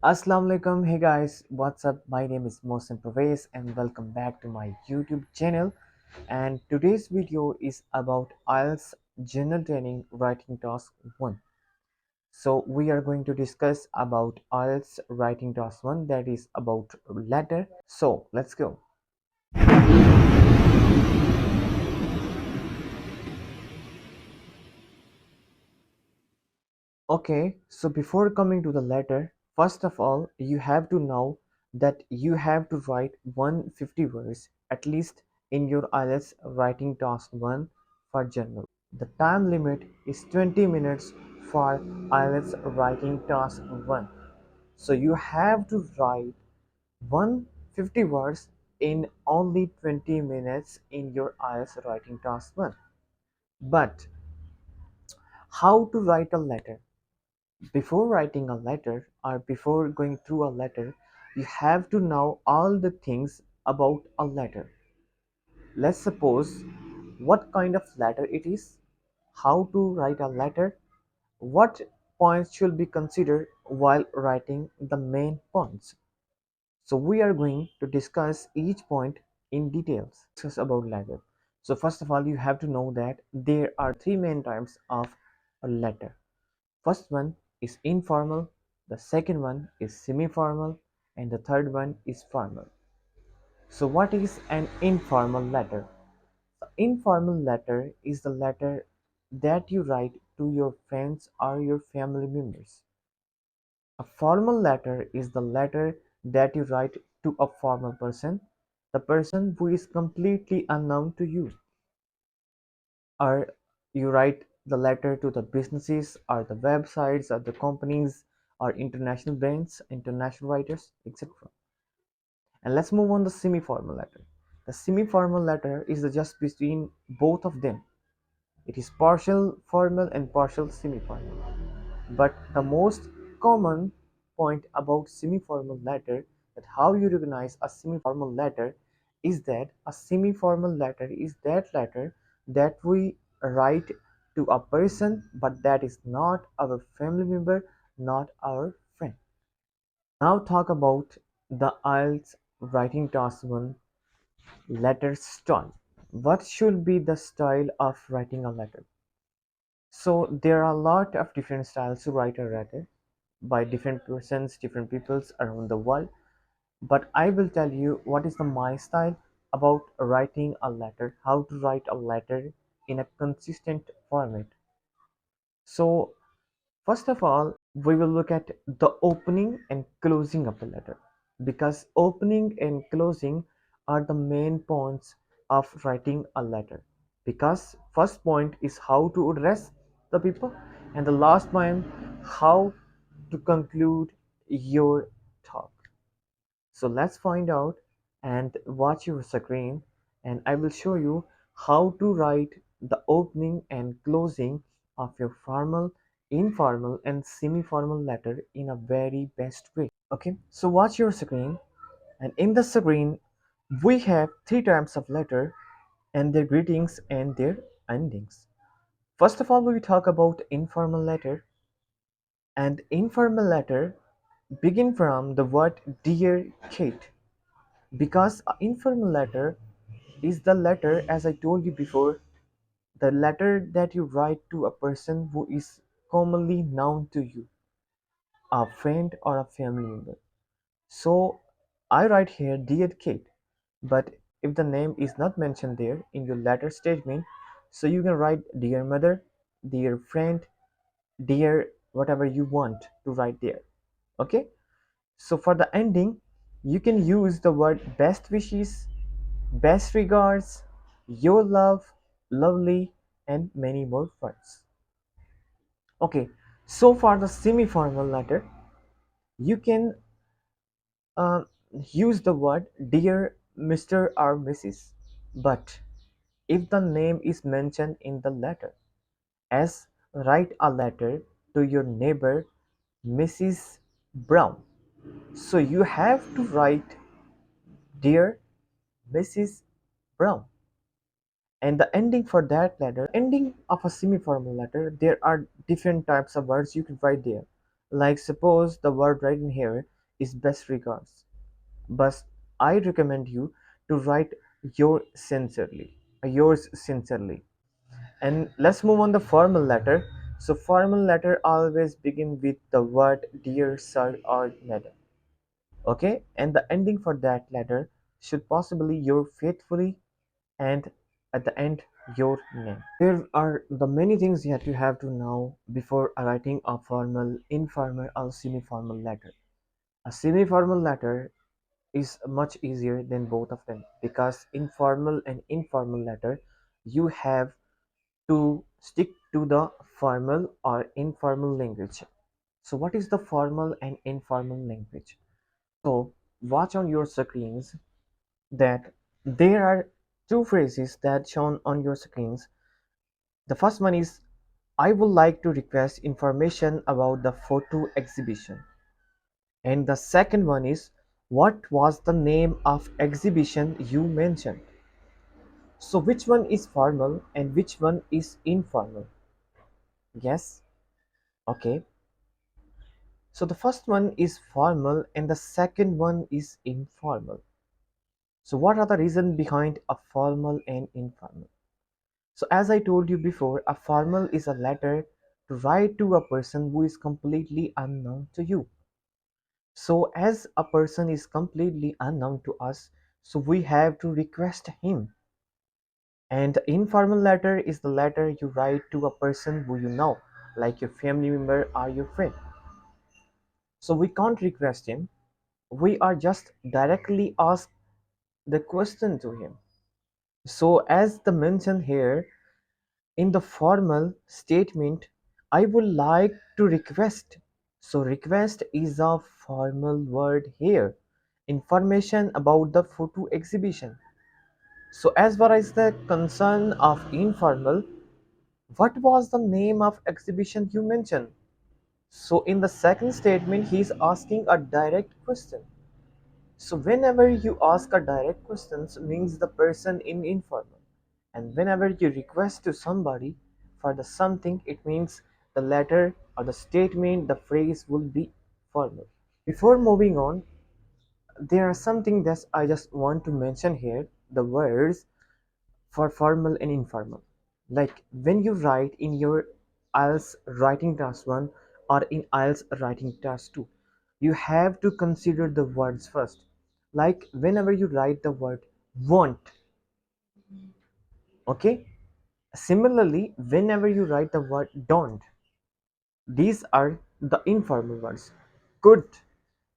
Assalamu alaikum. Hey guys, what's up? My name is Mohsen Pervez and welcome back to my YouTube channel. And today's video is about IELTS General Training Writing Task 1. So we are going to discuss about IELTS Writing Task 1, that is about letter. So let's go. Okay, so before coming to the letter, first of all, you have to know that you have to write 150 words at least in your IELTS writing task 1 for general. The time limit is 20 minutes for IELTS writing task 1. So you have to write 150 words in only 20 minutes in your IELTS writing task 1. But how to write a letter? Before writing a letter or before going through a letter, you have to know all the things about a letter. Let's suppose what kind of letter it is, how to write a letter, what points should be considered while writing the main points. So we are going to discuss each point in details. Discuss about letter. So first of all, you have to know that there are three main types of a letter. First one is informal, the second one is semi-formal, and the third one is formal. So what is an informal letter? The informal letter is the letter that you write to your friends or your family members. A formal letter is the letter that you write to a formal person, the person who is completely unknown to you. Or you write the letter to the businesses or the websites or the companies or international brands, international writers, etc. And let's move on the semi-formal letter. The semi-formal letter is the just between both of them. It is partial formal and partial semi-formal. But the most common point about semi-formal letter, that how you recognize a semi-formal letter, is that a semi-formal letter is that letter that we write to a person but that is not our family member, not our friend. Now talk about the IELTS writing task 1 letter style. What should be the style of writing a letter? So there are a lot of different styles to write a letter by different persons, different peoples around the world. But I will tell you what is the my style about writing a letter, how to write a letter in a consistent format. So first of all, we will look at the opening and closing of the letter, because opening and closing are the main points of writing a letter. Because first point is how to address the people, and the last point how to conclude your talk. So let's find out and watch your screen, and I will show you how to write the opening and closing of your formal, informal and semi-formal letter in a very best way. Okay, so watch your screen, and in the screen we have three types of letter and their greetings and their endings. First of all, we talk about informal letter, and informal letter begin from the word dear Kate. Because an informal letter is the letter, as I told you before, the letter that you write to a person who is commonly known to you, a friend or a family member. So I write here Dear Kate, but if the name is not mentioned there in your letter statement, so you can write Dear Mother, Dear Friend, Dear whatever you want to write there. Okay? So for the ending, you can use the word best wishes, best regards, your love, lovely, and many more words. Okay, so for the semi-formal letter, you can uh, use the word dear Mr. or Mrs. But if the name is mentioned in the letter, as write a letter to your neighbor, Mrs. Brown. So you have to write dear Mrs. Brown. And the ending for that letter, ending of a semi-formal letter, there are different types of words you can write there. Like suppose the word right in here is best regards, but I recommend you to write yours sincerely. And let's move on the formal letter. So formal letter always begin with the word dear sir or madam. Okay, and the ending for that letter should possibly your faithfully, and at the end your name. There are the many things that you have to know before writing a formal, informal or semi-formal letter. A semi-formal letter is much easier than both of them, because in formal and informal letter you have to stick to the formal or informal language. So what is the formal and informal language? So watch on your screens that there are two phrases that shown on your screens. The first one is I would like to request information about the photo exhibition. And the second one is what was the name of exhibition you mentioned? So which one is formal and which one is informal? Yes? Okay. So the first one is formal and the second one is informal. So what are the reasons behind a formal and informal? So as I told you before, a formal is a letter to write to a person who is completely unknown to you. So as a person is completely unknown to us, so we have to request him. And the informal letter is the letter you write to a person who you know, like your family member or your friend. So we can't request him. We are just directly ask the question to him. So as the mention here in the formal statement, I would like to request. So request is a formal word here. Information about the photo exhibition. So as far as the concern of informal, what was the name of exhibition you mentioned? So in the second statement, he is asking a direct question. So whenever you ask a direct questions means the person in informal. And whenever you request to somebody for the something, it means the letter or the statement, the phrase will be formal. Before moving on, there are something that I just want to mention here, the words for formal and informal. Like when you write in your IELTS writing task 1 or in IELTS writing task 2, you have to consider the words first. Like whenever you write the word want, okay? Similarly, whenever you write the word don't, these are the informal words. Could,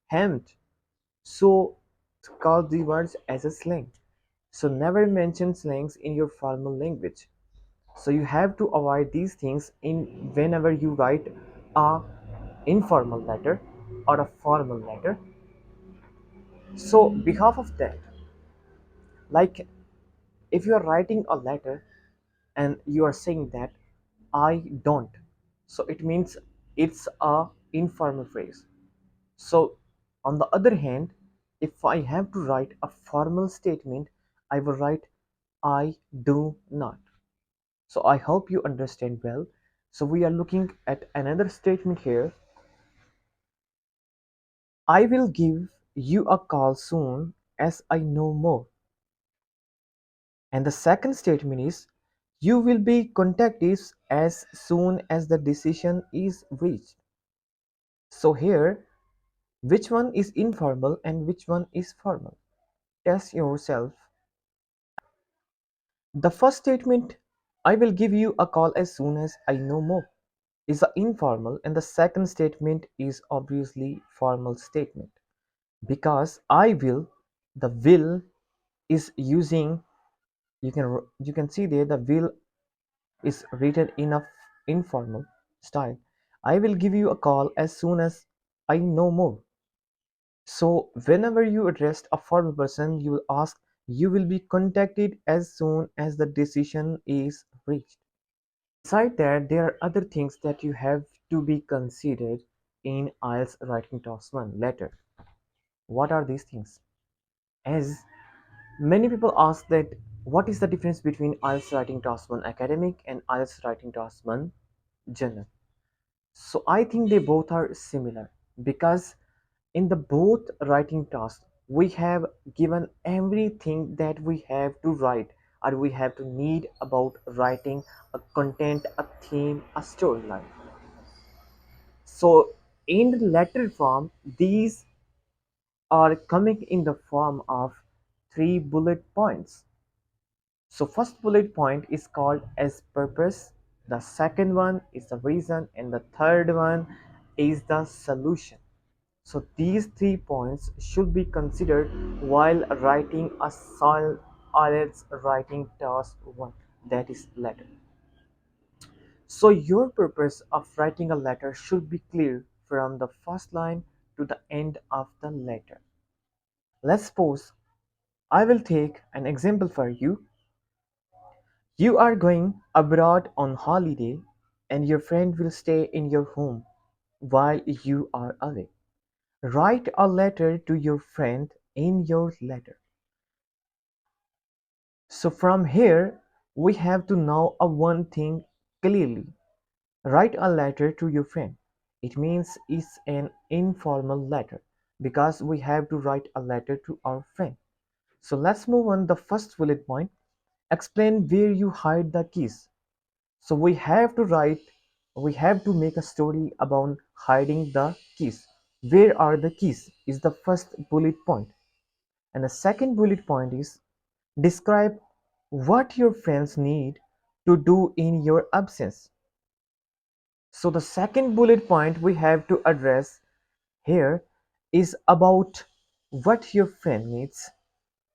haven't, so call the words as a slang. So never mention slangs in your formal language. So you have to avoid these things in whenever you write a informal letter or a formal letter. So behalf of that, like if you are writing a letter and you are saying that I don't, so it means it's a informal phrase. So on the other hand, if I have to write a formal statement, I will write I do not. So I hope you understand well. So we are looking at another statement here. I will give you a call soon as I know more. And the second statement is you will be contacted as soon as the decision is reached. So here, which one is informal and which one is formal? Test yourself. The first statement, I will give you a call as soon as I know more, is the informal, and the second statement is obviously formal statement, because I will, the will is using, you can see there the will is written in a informal style. I will give you a call as soon as I know more. So whenever you address a formal person, you will ask, you will be contacted as soon as the decision is reached. Beside that, there are other things that you have to be considered in IELTS writing task 1 letter. What are these things? As many people ask that what is the difference between IELTS writing task 1 academic and IELTS writing task 1 general? So I think they both are similar because in the both writing tasks we have given everything that we have to write or we have to need about writing a content, a theme, a storyline. So in the letter form, these are coming in the form of three bullet points. So first bullet point is called as purpose, the second one is the reason, and the third one is the solution. So these 3 points should be considered while writing a solid IELTS writing task 1, that is letter. So your purpose of writing a letter should be clear from the first line to the end of the letter. Let's suppose I will take an example for you. You are going abroad on holiday and your friend will stay in your home while you are away. Write a letter to your friend in your letter. So from here, we have to know a one thing clearly. Write a letter to your friend. It means it's an informal letter because we have to write a letter to our friend. So let's move on the first bullet point. Explain where you hide the keys. So we have to make a story about hiding the keys. Where are the keys is the first bullet point. And the second bullet point is describe what your friends need to do in your absence. So the second bullet point we have to address here is about what your friend needs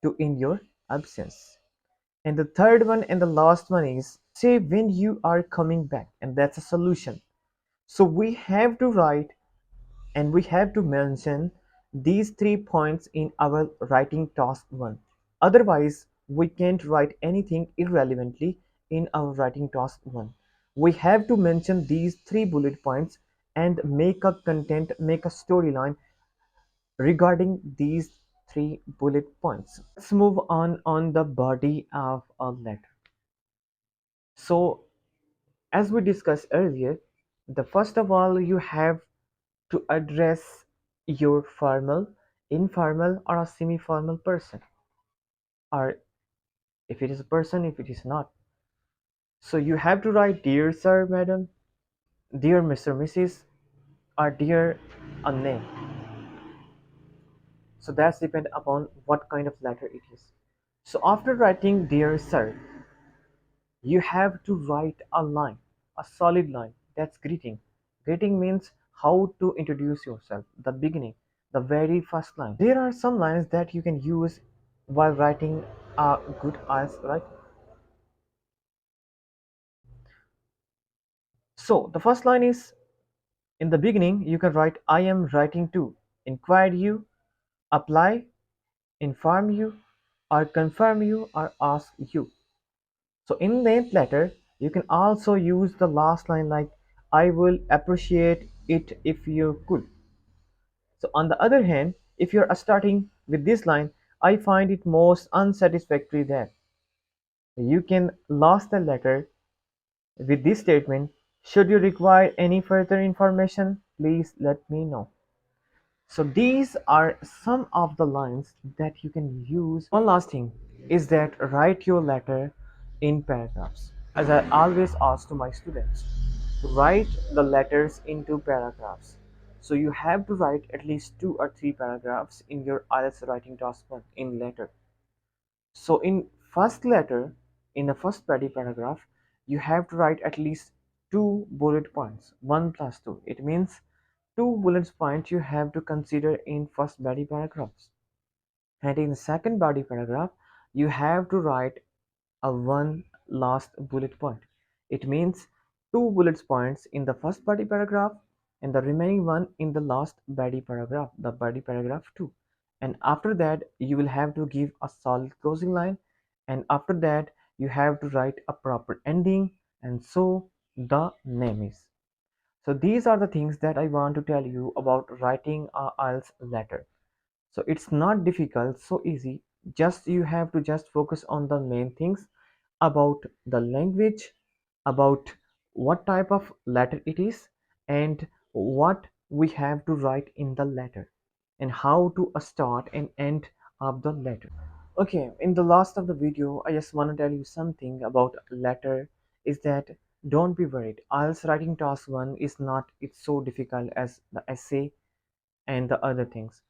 to in your absence. And the third one and the last one is say when you are coming back, and that's a solution. So we have to write and we have to mention these 3 points in our writing task 1. Otherwise, we can't write anything irrelevantly in our writing task 1. We have to mention these 3 bullet points and make a content, make a storyline regarding these 3 bullet points. Let's move on the body of a letter. So, as we discussed earlier, the first of all you have to address your formal, informal, or a semi-formal person, or if it is a person, if it is not. So you have to write dear sir, madam, dear Mr. Mrs., or dear a name. So that's depend upon what kind of letter it is. So after writing dear sir, you have to write a line, a solid line. That's greeting. Greeting means how to introduce yourself, the beginning, the very first line. There are some lines that you can use while writing a good IELTS, right? So the first line is in the beginning, you can write I am writing to inquire you, apply, inform you, or confirm you, or ask you. So in that letter, you can also use the last line like I will appreciate it if you could. So on the other hand, if you're starting with this line, I find it most unsatisfactory that you can last the letter with this statement, should you require any further information, please let me know. So these are some of the lines that you can use. One last thing is that write your letter in paragraphs. As I always ask to my students, write the letters into paragraphs. So you have to write at least 2 or 3 paragraphs in your IELTS writing task one in letter. So in first letter, in the first body paragraph, you have to write at least 2 bullet points, 1 plus 2. It means 2 bullet points you have to consider in first body paragraphs. And in the second body paragraph, you have to write a one last bullet point. It means 2 bullet points in the first body paragraph and the remaining one in the last body paragraph, the body paragraph 2. And after that, you will have to give a solid closing line. And after that, you have to write a proper ending. And so the name is. So these are the things that I want to tell you about writing a IELTS letter. So it's not difficult, so easy. Just you have to just focus on the main things about the language, about what type of letter it is, and what we have to write in the letter, and how to start and end of the letter. Okay, in the last of the video, I just want to tell you something about letter is that don't be worried. IELTS writing task 1 is not it's so difficult as the essay and the other things.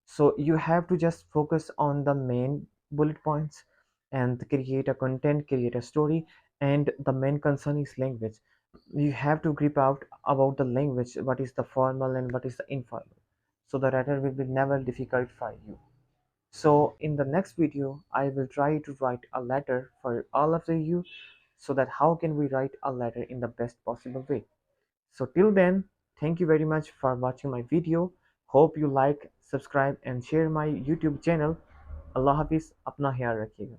So you have to just focus on the main bullet points and create a content, create a story, and the main concern is language. You have to grip out about the language, what is the formal and what is the informal. So the writer will be never difficult for you. So in the next video, I will try to write a letter for all of you so that how can we write a letter in the best possible way. So till then, thank you very much for watching my video. Hope you like, subscribe and share my YouTube channel. Allah Hafiz, अपना ख्याल रखिएगा.